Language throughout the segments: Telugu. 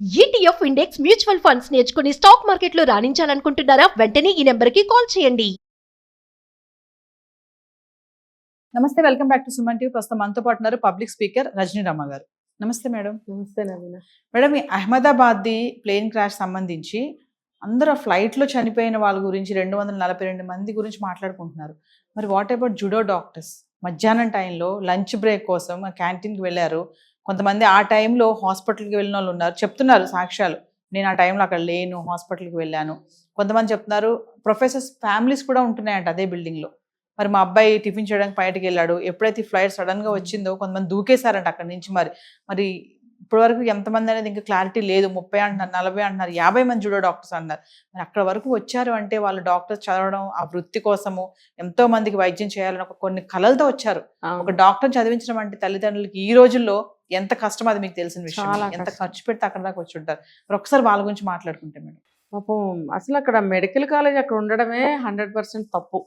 ఈటీఎఫ్ ఇండెక్స్ మ్యూచువల్ ఫండ్స్ నేర్చుకుని స్టాక్ మార్కెట్లో రాణించాలనుకుంటున్నారా? వెంటనే ఈ నెంబర్కి కాల్ చేయండి. నమస్తే, welcome back to Suman TV. ప్రస్తుతం మనతో పాటు ఉన్నారు పబ్లిక్ స్పీకర్ రజనీ రమ్మ గారు. నమస్తే మేడం. నమస్తే నవీన. మేడం, ఈ అహ్మదాబాద్ది ప్లేన్ క్రాష్ సంబంధించి అందరూ ఫ్లైట్లో చనిపోయిన వాళ్ళ గురించి 242 మంది గురించి మాట్లాడుకుంటున్నారు. మరి వాట్ అబౌట్ జుడో డాక్టర్స్? మధ్యాహ్నం టైంలో లంచ్ బ్రేక్ కోసం క్యాంటీన్కి వెళ్ళారు. కొంతమంది ఆ టైంలో హాస్పిటల్కి వెళ్ళిన వాళ్ళు ఉన్నారు, చెప్తున్నారు సాక్ష్యాలు. నేను ఆ టైంలో అక్కడ లేను, హాస్పిటల్కి వెళ్ళాను. కొంతమంది చెప్తున్నారు ప్రొఫెసర్స్ ఫ్యామిలీస్ కూడా ఉంటున్నాయంట అదే బిల్డింగ్లో. మరి మా అబ్బాయి టిఫిన్ చేయడానికి బయటకు వెళ్ళాడు, ఎప్పుడైతే ఈ ఫ్లైట్ సడన్గా వచ్చిందో కొంతమంది దూకేశారంట అక్కడి నుంచి. మరి ఇప్పటివరకు ఎంతమంది అనేది ఇంకా క్లారిటీ లేదు. 30 అంటున్నారు, 40 అంటున్నారు, 50 మంది జుడో డాక్టర్స్ అన్నారు. మరి అక్కడ వరకు వచ్చారు అంటే వాళ్ళు డాక్టర్స్ చదవడం, ఆ వృత్తి కోసము ఎంతో మందికి వైద్యం చేయాలని కొన్ని కళలతో వచ్చారు. ఒక డాక్టర్ చదివించడం అంటే తల్లిదండ్రులకి ఈ రోజుల్లో ఎంత కష్టం, అది మీకు తెలిసిన విషయం. ఎంత ఖర్చు పెడితే అక్కడ దాకా వచ్చి ఉంటారు. మరి ఒకసారి వాళ్ళ గురించి మాట్లాడుకుంటే మేడం. పాపం అసలు అక్కడ మెడికల్ కాలేజ్ అక్కడ ఉండడమే 100% తప్పు.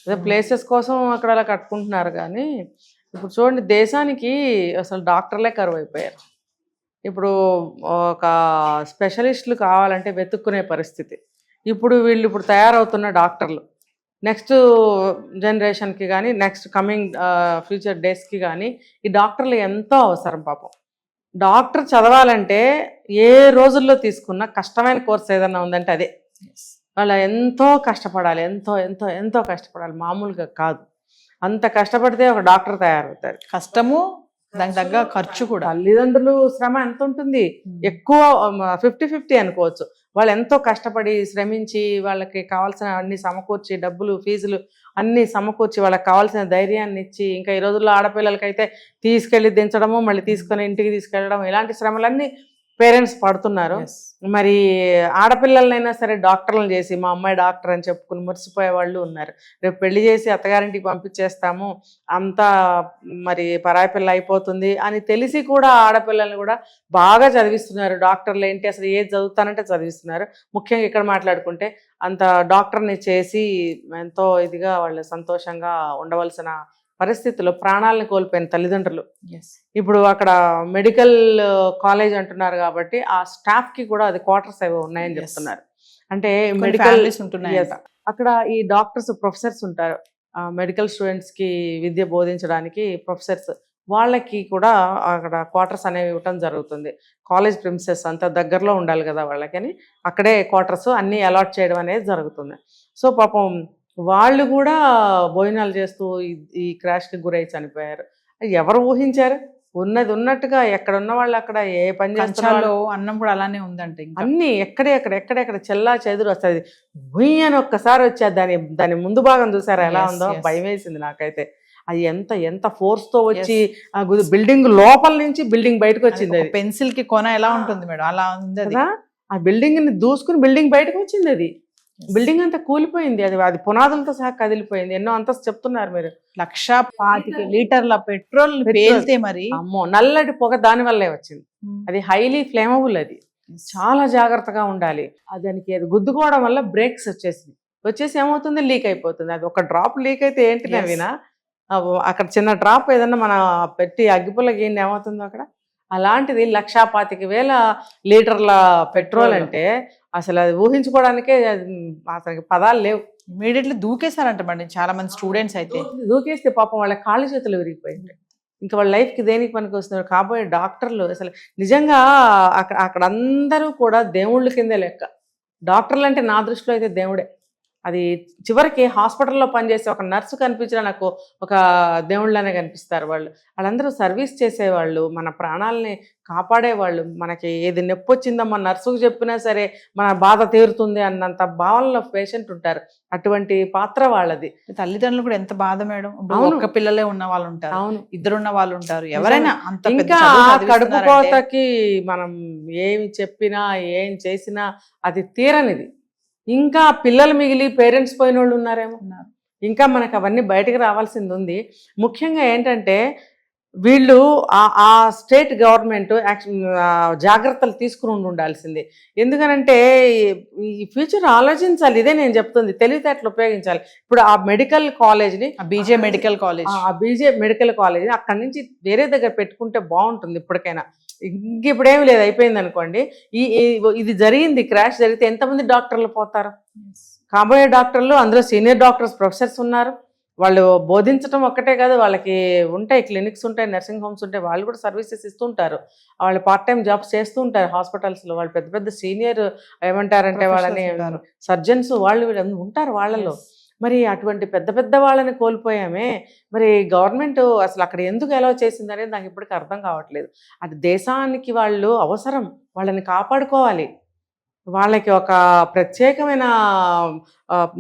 అదే ప్లేసెస్ కోసం అక్కడ అలా కట్టుకుంటున్నారు. కానీ ఇప్పుడు చూడండి, దేశానికి అసలు డాక్టర్లే కరువు అయిపోయారు. ఇప్పుడు ఒక స్పెషలిస్టులు కావాలంటే వెతుక్కునే పరిస్థితి. ఇప్పుడు తయారవుతున్న డాక్టర్లు నెక్స్ట్ జనరేషన్కి కానీ నెక్స్ట్ కమింగ్ ఫ్యూచర్ డేస్కి కానీ ఈ డాక్టర్లు ఎంతో అవసరం. పాపం డాక్టర్ చదవాలంటే ఏ రోజుల్లో తీసుకున్న కష్టమైన కోర్స్ ఏదన్నా ఉందంటే అదే. వాళ్ళు ఎంతో కష్టపడాలి, ఎంతో ఎంతో ఎంతో కష్టపడాలి, మామూలుగా కాదు. అంత కష్టపడితే ఒక డాక్టర్ తయారవుతారు. కష్టము, దానికి తగ్గ ఖర్చు కూడా. తల్లిదండ్రులు శ్రమ ఎంత ఉంటుంది, ఎక్కువ 50-50 అనుకోవచ్చు. వాళ్ళు ఎంతో కష్టపడి శ్రమించి వాళ్ళకి కావాల్సిన అన్ని సమకూర్చి, డబ్బులు ఫీజులు అన్నీ సమకూర్చి వాళ్ళకి కావాల్సిన ధైర్యాన్ని ఇచ్చి, ఇంకా ఈ రోజుల్లో ఆడపిల్లలకైతే తీసుకెళ్ళి దించడము, మళ్ళీ తీసుకొని ఇంటికి తీసుకెళ్ళడం, ఇలాంటి శ్రమలన్నీ పేరెంట్స్ పడుతున్నారు. మరి ఆడపిల్లలనైనా సరే డాక్టర్లను చేసి మా అమ్మాయి డాక్టర్ అని చెప్పుకుని మురిసిపోయే వాళ్ళు ఉన్నారు. రేపు పెళ్లి చేసి అత్తగారింటికి పంపించేస్తాము, అంతా మరి పరాయి పిల్ల అయిపోతుంది అని తెలిసి కూడా ఆడపిల్లల్ని కూడా బాగా చదివిస్తున్నారు. డాక్టర్లు ఏంటి అసలు ఏది చదువుతానంటే చదివిస్తున్నారు. ముఖ్యంగా ఇక్కడ మాట్లాడుకుంటే అంత డాక్టర్ని చేసి ఎంతో ఇదిగా వాళ్ళు సంతోషంగా ఉండవలసిన పరిస్థితుల్లో ప్రాణాలను కోల్పోయిన తల్లిదండ్రులు. ఇప్పుడు అక్కడ మెడికల్ కాలేజ్ అంటున్నారు కాబట్టి ఆ స్టాఫ్కి కూడా అది క్వార్టర్స్ ఏవో ఉన్నాయని చెప్తున్నారు. అంటే మెడికల్ ఉంటున్నాయి అక్కడ. ఈ డాక్టర్స్ ప్రొఫెసర్స్ ఉంటారు, మెడికల్ స్టూడెంట్స్కి విద్య బోధించడానికి ప్రొఫెసర్స్, వాళ్ళకి కూడా అక్కడ క్వార్టర్స్ అనేవి ఇవ్వటం జరుగుతుంది. కాలేజ్ ప్రిమిసెస్ అంతా దగ్గరలో ఉండాలి కదా వాళ్ళకని అక్కడే క్వార్టర్స్ అన్నీ అలాట్ చేయడం అనేది జరుగుతుంది. సో పాపం వాళ్ళు కూడా భోజనాలు చేస్తూ ఈ క్రాష్కి గురై చనిపోయారు. ఎవరు ఊహించారు? ఉన్నది ఉన్నట్టుగా ఎక్కడ ఉన్న వాళ్ళు అక్కడ ఏ పని చేస్తారో. అన్నం కూడా అలానే ఉందంటే అన్నీ ఎక్కడెక్కడ చెల్లా చెదురు వస్తుంది. భూమి అని ఒక్కసారి వచ్చి దాని ముందు భాగం చూసారా ఎలా ఉందో? భయం వేసింది నాకైతే. అది ఎంత ఫోర్స్ తో వచ్చి బిల్డింగ్ లోపల నుంచి బిల్డింగ్ బయటకు వచ్చింది. పెన్సిల్ కి కొన ఎలా ఉంటుంది మేడం, అలా ఉంది. ఆ బిల్డింగ్ ని దూసుకుని బిల్డింగ్ బయటకు వచ్చింది. అది బిల్డింగ్ అంతా కూలిపోయింది. అది పునాదులతో సహా కదిలిపోయింది. ఎన్నో అంతస్తు చెప్తున్నారు మీరు. 125 లీటర్ల పెట్రోల్ పేలితే మరి అమ్మో, నల్లటి పొగ దాని వల్లే వచ్చింది. అది హైలీ ఫ్లేమబుల్. అది చాలా జాగ్రత్తగా ఉండాలి. దానికి అది గుద్దుకోవడం వల్ల బ్రేక్స్ వచ్చేసి ఏమవుతుంది, లీక్ అయిపోతుంది. అది ఒక డ్రాప్ లీక్ అయితే ఏంటి నవీనా, అక్కడ చిన్న డ్రాప్ ఏదన్నా మన పెట్టి అగ్గిపుల్లకి ఏంటి ఏమవుతుందో అక్కడ. అలాంటిది 125,000 లీటర్ల పెట్రోల్ అంటే అసలు అది ఊహించుకోవడానికే అసలు పదాలు లేవు. ఇమీడియట్లీ దూకేశారంట మేడం చాలా మంది స్టూడెంట్స్. అయితే దూకేస్తే పాపం వాళ్ళ కాళ్ళు చేతులు విరిగిపోయింది. ఇంకా వాళ్ళ లైఫ్కి దేనికి పనికి వస్తున్నారు కాబోయే డాక్టర్లు. అసలు నిజంగా అక్కడ అందరూ కూడా దేవుళ్ళ కిందే లెక్క. డాక్టర్లు అంటే నా దృష్టిలో అయితే దేవుడే. అది చివరికి హాస్పిటల్లో పనిచేసే ఒక నర్సు కనిపించినా నాకు ఒక దేవుళ్ళనే కనిపిస్తారు. వాళ్ళందరూ సర్వీస్ చేసేవాళ్ళు, మన ప్రాణాలని కాపాడేవాళ్ళు. మనకి ఏది నొప్పి వచ్చిందమ్మా నర్సుకు చెప్పినా సరే మన బాధ తీరుతుంది అన్నంత భావనలో పేషెంట్ ఉంటారు. అటువంటి పాత్ర వాళ్ళది. తల్లిదండ్రులు కూడా ఎంత బాధ మేడం. ఒక్క పిల్లలే ఉన్న వాళ్ళు ఉంటారు, అవును, ఇద్దరున్న వాళ్ళు ఉంటారు, ఎవరైనా. ఇంకా కడుపు కోతకి మనం ఏమి చెప్పినా ఏం చేసినా అది తీరనిది. ఇంకా పిల్లలు మిగిలి పేరెంట్స్ పోయిన వాళ్ళు ఉన్నారేమో. ఇంకా మనకు అవన్నీ బయటకు రావాల్సింది ఉంది. ముఖ్యంగా ఏంటంటే వీళ్ళు ఆ స్టేట్ గవర్నమెంట్ జాగ్రత్తలు తీసుకుని ఉండాల్సింది. ఎందుకనంటే ఈ ఫ్యూచర్ ఆలోచించాలి. ఇదే నేను చెప్తుంది, తెలివితేటలు ఉపయోగించాలి. ఇప్పుడు ఆ మెడికల్ కాలేజ్ని, బీజే మెడికల్ కాలేజ్ అక్కడి నుంచి వేరే దగ్గర పెట్టుకుంటే బాగుంటుంది. ఇప్పటికైనా ఇంక ఇప్పుడేమి లేదు, అయిపోయింది అనుకోండి. ఇది జరిగింది, క్రాష్ జరిగితే ఎంతమంది డాక్టర్లు పోతారు? కాబోయే డాక్టర్లు అందులో సీనియర్ డాక్టర్స్, ప్రొఫెసర్స్ ఉన్నారు. వాళ్ళు బోధించడం ఒక్కటే కాదు, వాళ్ళకి ఉంటాయి క్లినిక్స్ ఉంటాయి, నర్సింగ్ హోమ్స్ ఉంటాయి, వాళ్ళు కూడా సర్వీసెస్ ఇస్తుంటారు. వాళ్ళు పార్ట్ టైం జాబ్స్ చేస్తూ ఉంటారు హాస్పిటల్స్లో. వాళ్ళు పెద్ద పెద్ద సీనియర్ ఏమంటారంటే వాళ్ళని సర్జన్స్ వాళ్ళు వీళ్ళు ఉంటారు వాళ్ళలో. మరి అటువంటి పెద్ద పెద్ద వాళ్ళని కోల్పోయామే. మరి గవర్నమెంట్ అసలు అక్కడ ఎందుకు అలౌ చేసింది అనేది నాకు ఇప్పటికీ అర్థం కావట్లేదు. అది దేశానికి వాళ్ళు అవసరం, వాళ్ళని కాపాడుకోవాలి. వాళ్ళకి ఒక ప్రత్యేకమైన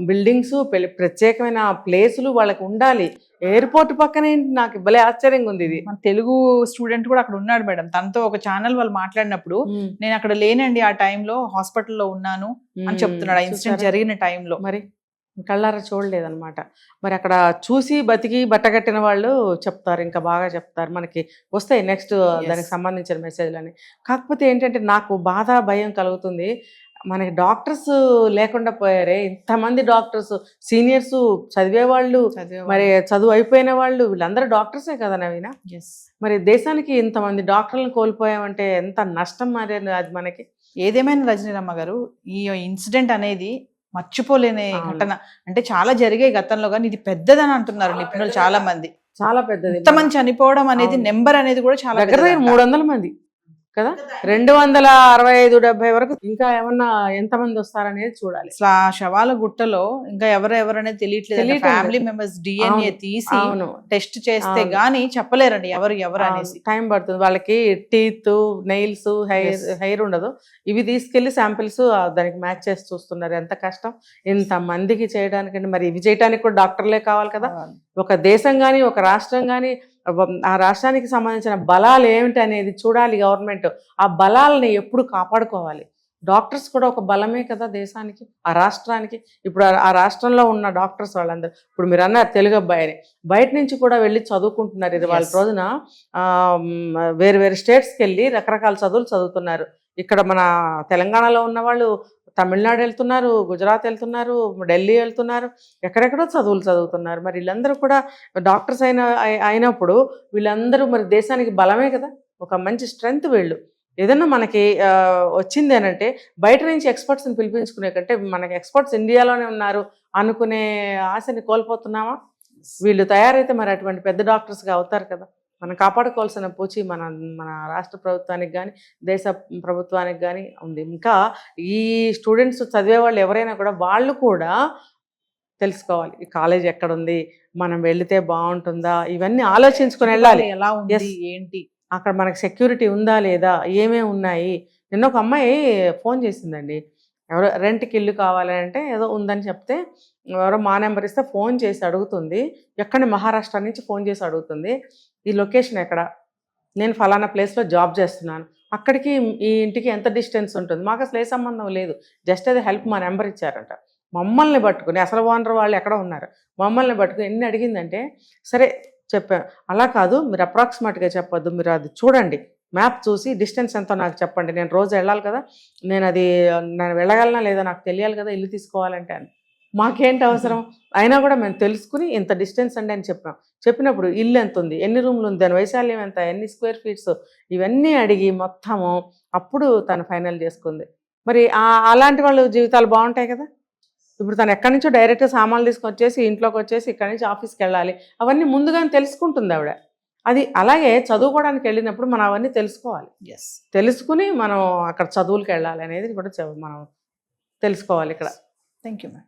బిల్డింగ్స్, ప్రత్యేకమైన ప్లేసులు వాళ్ళకి ఉండాలి. ఎయిర్పోర్ట్ పక్కనే నాకు భలే ఆశ్చర్యంగా ఉంది ఇది. మన తెలుగు స్టూడెంట్ కూడా అక్కడ ఉన్నాడు మేడం. తనతో ఒక ఛానల్ వాళ్ళు మాట్లాడినప్పుడు నేను అక్కడ లేనండి, ఆ టైంలో హాస్పిటల్లో ఉన్నాను అని చెప్తున్నాడు. ఆ ఇన్సిడెంట్ జరిగిన టైంలో మరి కళ్ళారా చూడలేదన్నమాట. మరి అక్కడ చూసి బతికి బట్టగట్టిన వాళ్ళు చెప్తారు, ఇంకా బాగా చెప్తారు. మనకి వస్తాయి నెక్స్ట్ దానికి సంబంధించిన మెసేజ్లని. కాకపోతే ఏంటంటే నాకు బాధ, భయం కలుగుతుంది. మనకి డాక్టర్స్ లేకుండా పోయారే. ఇంతమంది డాక్టర్స్, సీనియర్స్, చదివేవాళ్ళు, మరి చదువు అయిపోయిన వాళ్ళు, వీళ్ళందరూ డాక్టర్సే కదా నవీన. మరి దేశానికి ఇంతమంది డాక్టర్లను కోల్పోయామంటే ఎంత నష్టం మరి అది మనకి. ఏదేమైనా రజనీరమ్మ గారు, ఈ ఇన్సిడెంట్ అనేది మర్చిపోలేని ఘటన. అంటే చాలా జరిగాయి గతంలో, కానీ ఇది పెద్దదని అంటున్నారు నిపుణులు చాలా మంది. చాలా పెద్దది. ఇంతమంది చనిపోవడం అనేది, నెంబర్ అనేది కూడా చాలా దగ్గర 300 మంది కదా, 265-70 వరకు. ఇంకా ఏమన్నా ఎంతమంది వస్తారనేది చూడాలి. అసలు ఆ శవాల గుట్టలో ఇంకా ఎవరెవరనేది తెలియట్లేదు. ఫ్యామిలీ మెంబర్స్ DNA తీసి టెస్ట్ చేస్తే గానీ చెప్పలేరండి ఎవరు అనేసి. టైం పడుతుంది. వాళ్ళకి టీత్, నెయిల్స్, హెయిర్ ఉండదు. ఇవి తీసుకెళ్లి శాంపిల్స్ దానికి మ్యాచ్ చేసి చూస్తున్నారు. ఎంత కష్టం ఇంత మందికి చేయడానికి. మరి ఇవి చేయడానికి కూడా డాక్టర్లే కావాలి కదా. ఒక దేశం కానీ, ఒక రాష్ట్రం కానీ, ఆ రాష్ట్రానికి సంబంధించిన బలాలు ఏమిటి అనేది చూడాలి గవర్నమెంట్. ఆ బలాలని ఎప్పుడు కాపాడుకోవాలి. డాక్టర్స్ కూడా ఒక బలమే కదా దేశానికి, ఆ రాష్ట్రానికి. ఇప్పుడు ఆ రాష్ట్రంలో ఉన్న డాక్టర్స్ వాళ్ళందరూ, ఇప్పుడు మీరు అన్నారు తెలుగు అబ్బాయిని, బయట నుంచి కూడా వెళ్ళి చదువుకుంటున్నారు. ఇది వాళ్ళ రోజున వేరు వేరు స్టేట్స్కి వెళ్ళి రకరకాల చదువులు చదువుతున్నారు. ఇక్కడ మన తెలంగాణలో ఉన్న వాళ్ళు తమిళనాడు వెళ్తున్నారు, గుజరాత్ వెళ్తున్నారు, ఢిల్లీ వెళ్తున్నారు, ఎక్కడెక్కడో చదువులు చదువుతున్నారు. మరి వీళ్ళందరూ కూడా డాక్టర్స్ అయినప్పుడు వీళ్ళందరూ మరి దేశానికి బలమే కదా, ఒక మంచి స్ట్రెంగ్త్ వీళ్ళు. ఏదన్నా మనకి వచ్చింది అని అంటే బయట నుంచి ఎక్స్పర్ట్స్ని పిలిపించుకునే కంటే మనకి ఎక్స్పర్ట్స్ ఇండియాలోనే ఉన్నారు అనుకునే ఆశని కోల్పోతున్నామా? వీళ్ళు తయారైతే మరి అటువంటి పెద్ద డాక్టర్స్గా అవుతారు కదా. మనం కాపాడుకోవాల్సిన పూచి మన రాష్ట్ర ప్రభుత్వానికి కానీ, దేశ ప్రభుత్వానికి కానీ ఉంది. ఇంకా ఈ స్టూడెంట్స్ చదివే వాళ్ళు ఎవరైనా కూడా వాళ్ళు కూడా తెలుసుకోవాలి, ఈ కాలేజ్ ఎక్కడుంది, మనం వెళితే బాగుంటుందా, ఇవన్నీ ఆలోచించుకొని వెళ్ళాలి. ఎలా ఉంది ఏంటి, అక్కడ మనకి సెక్యూరిటీ ఉందా లేదా, ఏమేమి ఉన్నాయి. నిన్న ఒక అమ్మాయి ఫోన్ చేసిందండి, ఎవరో రెంట్కి ఇల్లు కావాలంటే ఏదో ఉందని చెప్తే ఎవరో మా నెంబర్ ఇస్తే ఫోన్ చేసి అడుగుతుంది. ఎక్కడి మహారాష్ట్ర నుంచి ఫోన్ చేసి అడుగుతుంది, ఈ లొకేషన్ ఎక్కడ, నేను ఫలానా ప్లేస్లో జాబ్ చేస్తున్నాను, అక్కడికి ఈ ఇంటికి ఎంత డిస్టెన్స్ ఉంటుంది. మాకు అసలు ఏ సంబంధం లేదు, జస్ట్ అది హెల్ప్ మా నెంబర్ ఇచ్చారంట. మమ్మల్ని పట్టుకుని, అసలు ఓనర్ వాళ్ళు ఎక్కడ ఉన్నారు, మమ్మల్ని పట్టుకుని ఎన్ని అడిగిందంటే సరే చెప్పాను. అలా కాదు, మీరు అప్రాక్సిమేట్గా చెప్పొద్దు, మీరు అది చూడండి, మ్యాప్ చూసి డిస్టెన్స్ ఎంతో నాకు చెప్పండి, నేను రోజు వెళ్ళాలి కదా, నేను వెళ్ళగలనా లేదా నాకు తెలియాలి కదా ఇల్లు తీసుకోవాలంటే అని. మాకేంటి అవసరం, అయినా కూడా మేము తెలుసుకుని ఇంత డిస్టెన్స్ అండి అని చెప్పాం. చెప్పినప్పుడు ఇల్లు ఎంత ఉంది, ఎన్ని రూమ్లు ఉంది, దాని వైశాల్యం ఎంత, ఎన్ని స్క్వేర్ ఫీట్స్, ఇవన్నీ అడిగి మొత్తము అప్పుడు తను ఫైనల్ చేసుకుంది. మరి అలాంటి వాళ్ళ జీవితాలు బాగుంటాయి కదా. ఇప్పుడు తను ఎక్కడి నుంచో డైరెక్ట్ సామాన్లు తీసుకొచ్చేసి ఇంట్లోకి వచ్చేసి ఇక్కడి నుంచి ఆఫీస్కి వెళ్ళాలి, అవన్నీ ముందుగానే తెలుసుకుంటుంది ఆవిడ. అది అలాగే చదువుకోవడానికి వెళ్ళినప్పుడు మనం అవన్నీ తెలుసుకోవాలి. తెలుసుకుని మనం అక్కడ చదువులకు వెళ్ళాలి అనేది కూడా మనం తెలుసుకోవాలి ఇక్కడ. Thank you ma'am.